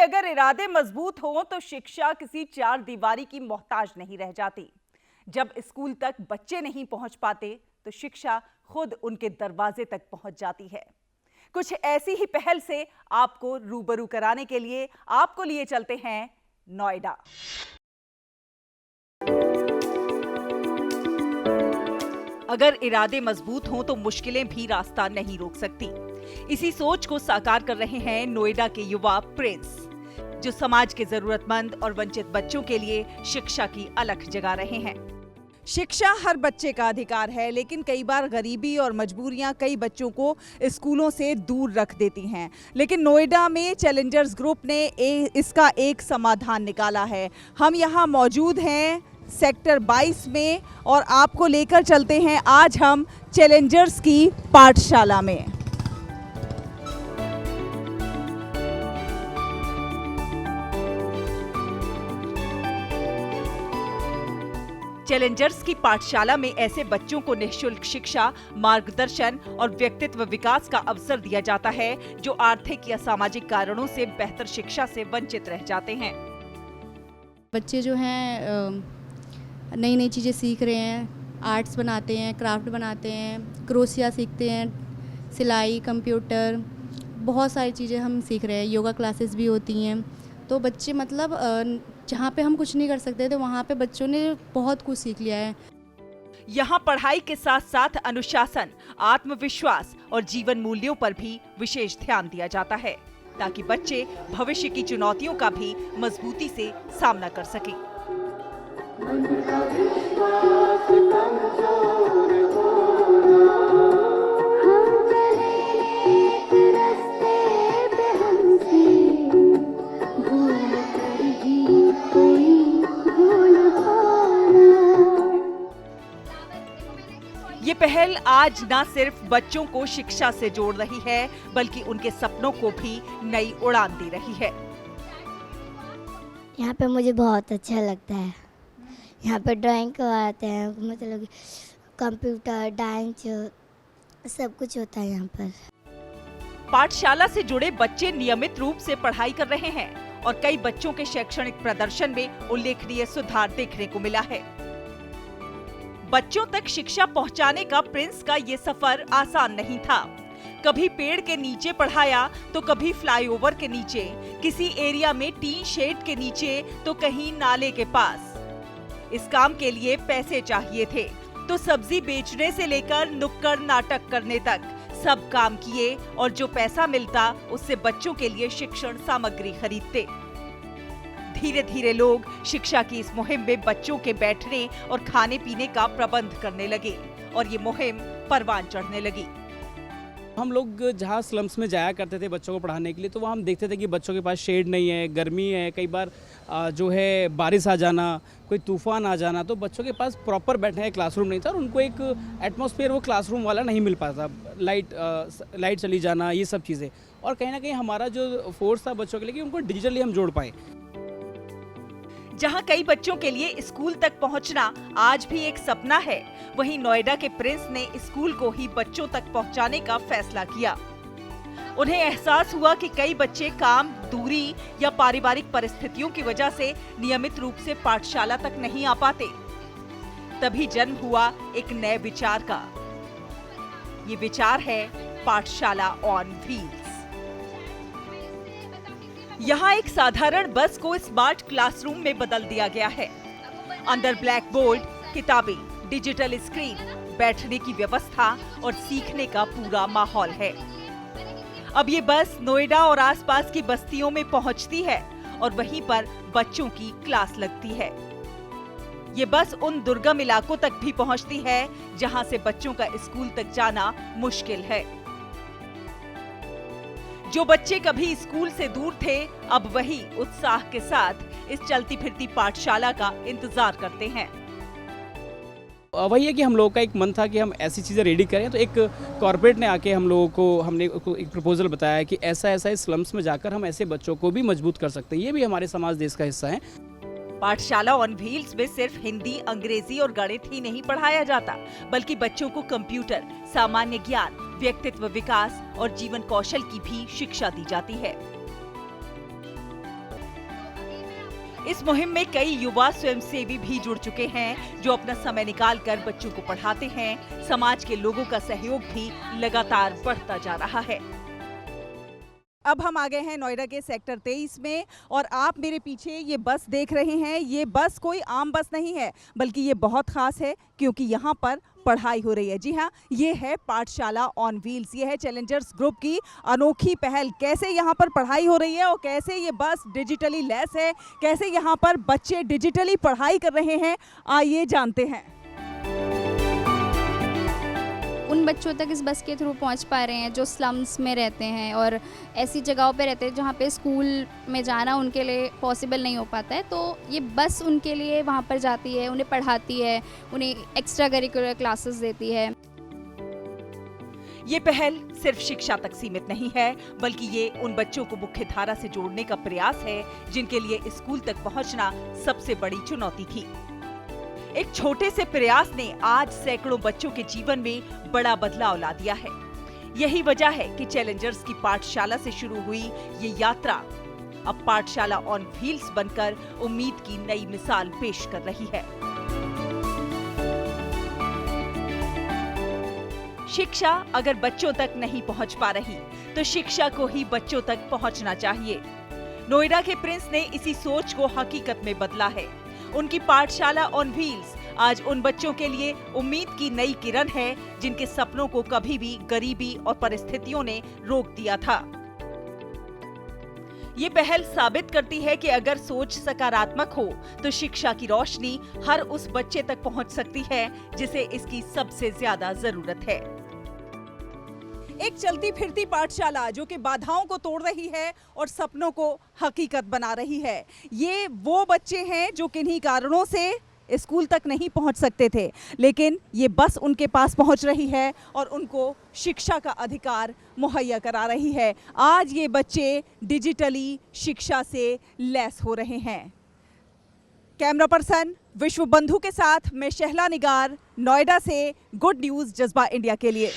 अगर इरादे मजबूत हों तो शिक्षा किसी चार दीवारी की मोहताज नहीं रह जाती। जब स्कूल तक बच्चे नहीं पहुंच पाते तो शिक्षा खुद उनके दरवाजे तक पहुंच जाती है। कुछ ऐसी ही पहल से आपको रूबरू कराने के लिए आपको लिए चलते हैं नोएडा। अगर इरादे मजबूत हों तो मुश्किलें भी रास्ता नहीं रोक सकती। इसी सोच को साकार कर रहे हैं नोएडा के युवा प्रिंस, जो समाज के जरूरतमंद और वंचित बच्चों के लिए शिक्षा की अलख जगा रहे हैं। शिक्षा हर बच्चे का अधिकार है, लेकिन कई बार गरीबी और मजबूरियां कई बच्चों को स्कूलों से दूर रख देती हैं। लेकिन नोएडा में चैलेंजर्स ग्रुप ने इसका एक समाधान निकाला है। हम यहाँ मौजूद हैं सेक्टर 22 में और आपको लेकर चलते हैं आज हम चैलेंजर्स की पाठशाला में। चैलेंजर्स की पाठशाला में ऐसे बच्चों को निःशुल्क शिक्षा, मार्गदर्शन और व्यक्तित्व विकास का अवसर दिया जाता है जो आर्थिक या सामाजिक कारणों से बेहतर शिक्षा से वंचित रह जाते हैं। बच्चे जो हैं नई नई चीज़ें सीख रहे हैं, आर्ट्स बनाते हैं, क्राफ्ट बनाते हैं, क्रोशिया सीखते हैं, सिलाई, कंप्यूटर, बहुत सारी चीज़ें हम सीख रहे हैं। योगा क्लासेस भी होती हैं। तो बच्चे मतलब जहाँ पे हम कुछ नहीं कर सकते थे वहाँ पे बच्चों ने बहुत कुछ सीख लिया है। यहाँ पढ़ाई के साथ साथ अनुशासन, आत्मविश्वास और जीवन मूल्यों पर भी विशेष ध्यान दिया जाता है ताकि बच्चे भविष्य की चुनौतियों का भी मजबूती से सामना कर सकें। ये पहल आज न सिर्फ बच्चों को शिक्षा से जोड़ रही है बल्कि उनके सपनों को भी नई उड़ान दे रही है। यहाँ पे मुझे बहुत अच्छा लगता है। यहाँ पे ड्राइंग करवाते हैं, मतलब कंप्यूटर, डांस, सब कुछ होता है यहाँ पर। पाठशाला से जुड़े बच्चे नियमित रूप से पढ़ाई कर रहे हैं और कई बच्चों के शैक्षणिक प्रदर्शन में उल्लेखनीय सुधार देखने को मिला है। बच्चों तक शिक्षा पहुंचाने का प्रिंस का ये सफर आसान नहीं था। कभी पेड़ के नीचे पढ़ाया तो कभी फ्लाईओवर के नीचे, किसी एरिया में टीन शेड के नीचे तो कहीं नाले के पास। इस काम के लिए पैसे चाहिए थे तो सब्जी बेचने से लेकर नुक्कड़ नाटक करने तक सब काम किए और जो पैसा मिलता उससे बच्चों के लिए शिक्षण सामग्री खरीदते। धीरे धीरे लोग शिक्षा की इस मुहिम में बच्चों के बैठने और खाने पीने का प्रबंध करने लगे और ये मुहिम परवान चढ़ने लगी। हम लोग जहाँ स्लम्स में जाया करते थे बच्चों को पढ़ाने के लिए, तो वहाँ हम देखते थे कि बच्चों के पास शेड नहीं है, गर्मी है, कई बार जो है बारिश आ जाना, कोई तूफान आ जाना, तो बच्चों के पास प्रॉपर बैठने का क्लासरूम नहीं था और उनको एक एटमॉस्फेयर वो क्लासरूम वाला नहीं मिल पाता। लाइट चली जाना, ये सब चीज़ें। और कहीं ना कहीं हमारा जो फोर्स था बच्चों के लिए कि उनको डिजिटली हम जोड़ पाए। जहां कई बच्चों के लिए स्कूल तक पहुंचना आज भी एक सपना है, वहीं नोएडा के प्रिंस ने स्कूल को ही बच्चों तक पहुंचाने का फैसला किया। उन्हें एहसास हुआ कि कई बच्चे काम, दूरी या पारिवारिक परिस्थितियों की वजह से नियमित रूप से पाठशाला तक नहीं आ पाते। तभी जन्म हुआ एक नए विचार का। ये विचार है पाठशाला ऑन व्हील्स। यहाँ एक साधारण बस को स्मार्ट क्लासरूम में बदल दिया गया है। अंदर ब्लैक बोर्ड, किताबें, डिजिटल स्क्रीन, बैठने की व्यवस्था और सीखने का पूरा माहौल है। अब ये बस नोएडा और आसपास की बस्तियों में पहुंचती है और वहीं पर बच्चों की क्लास लगती है। ये बस उन दुर्गम इलाकों तक भी पहुंचती है जहां से बच्चों का स्कूल तक जाना मुश्किल है। जो बच्चे कभी स्कूल से दूर थे, अब वही उत्साह के साथ इस चलती फिरती पाठशाला का इंतजार करते हैं। वही है कि हम लोगों का एक मन था कि हम ऐसी चीज़ें रेडी करें, तो एक कॉर्पोरेट ने आके हमने एक प्रपोजल बताया कि ऐसा इस स्लम्स में जाकर हम ऐसे बच्चों को भी मजबूत कर सकते हैं। ये भी हमारे समाज देश का हिस्सा है। पाठशाला ऑन व्हील्स में सिर्फ हिंदी, अंग्रेजी और गणित ही नहीं पढ़ाया जाता, बल्कि बच्चों को कंप्यूटर, सामान्य ज्ञान, व्यक्तित्व विकास और जीवन कौशल की भी शिक्षा दी जाती है। इस मुहिम में कई युवा स्वयंसेवी भी जुड़ चुके हैं जो अपना समय निकालकर बच्चों को पढ़ाते हैं। समाज के लोगों का सहयोग भी लगातार बढ़ता जा रहा है। अब हम आ गए हैं नोएडा के सेक्टर 23 में और आप मेरे पीछे ये बस देख रहे हैं। ये बस कोई आम बस नहीं है, बल्कि ये बहुत खास है क्योंकि यहाँ पर पढ़ाई हो रही है। जी हाँ, ये है पाठशाला ऑन व्हील्स। ये है चैलेंजर्स ग्रुप की अनोखी पहल। कैसे यहाँ पर पढ़ाई हो रही है और कैसे ये बस डिजिटली लैस है, कैसे यहाँ पर बच्चे डिजिटली पढ़ाई कर रहे हैं, आइए जानते हैं। उन बच्चों तक इस बस के थ्रू पहुंच पा रहे हैं जो स्लम्स में रहते हैं और ऐसी जगहों पे रहते हैं जहां पे स्कूल में जाना उनके लिए पॉसिबल नहीं हो पाता है। तो ये बस उनके लिए वहां पर जाती है, उन्हें पढ़ाती है, उन्हें एक्स्ट्रा करिकुलर क्लासेस देती है। ये पहल सिर्फ शिक्षा तक सीमित नहीं है, बल्कि ये उन बच्चों को मुख्य धारा से जोड़ने का प्रयास है जिनके लिए स्कूल तक पहुंचना सबसे बड़ी चुनौती थी। एक छोटे से प्रयास ने आज सैकड़ों बच्चों के जीवन में बड़ा बदलाव ला दिया है। यही वजह है कि चैलेंजर्स की पाठशाला से शुरू हुई ये यात्रा अब पाठशाला ऑन व्हील्स बनकर उम्मीद की नई मिसाल पेश कर रही है। शिक्षा अगर बच्चों तक नहीं पहुंच पा रही, तो शिक्षा को ही बच्चों तक पहुंचना चाहिए। नोएडा के प्रिंस ने इसी सोच को हकीकत में बदला है। उनकी पाठशाला ऑन व्हील्स आज उन बच्चों के लिए उम्मीद की नई किरण है जिनके सपनों को कभी भी गरीबी और परिस्थितियों ने रोक दिया था। ये पहल साबित करती है कि अगर सोच सकारात्मक हो तो शिक्षा की रोशनी हर उस बच्चे तक पहुंच सकती है जिसे इसकी सबसे ज्यादा जरूरत है। एक चलती फिरती पाठशाला जो कि बाधाओं को तोड़ रही है और सपनों को हकीकत बना रही है। ये वो बच्चे हैं जो किन्हीं कारणों से स्कूल तक नहीं पहुंच सकते थे, लेकिन ये बस उनके पास पहुंच रही है और उनको शिक्षा का अधिकार मुहैया करा रही है। आज ये बच्चे डिजिटली शिक्षा से लैस हो रहे हैं। कैमरा पर्सन विश्व बंधु के साथ मैं शहला निगार, नोएडा से गुड न्यूज़ जज्बा इंडिया के लिए।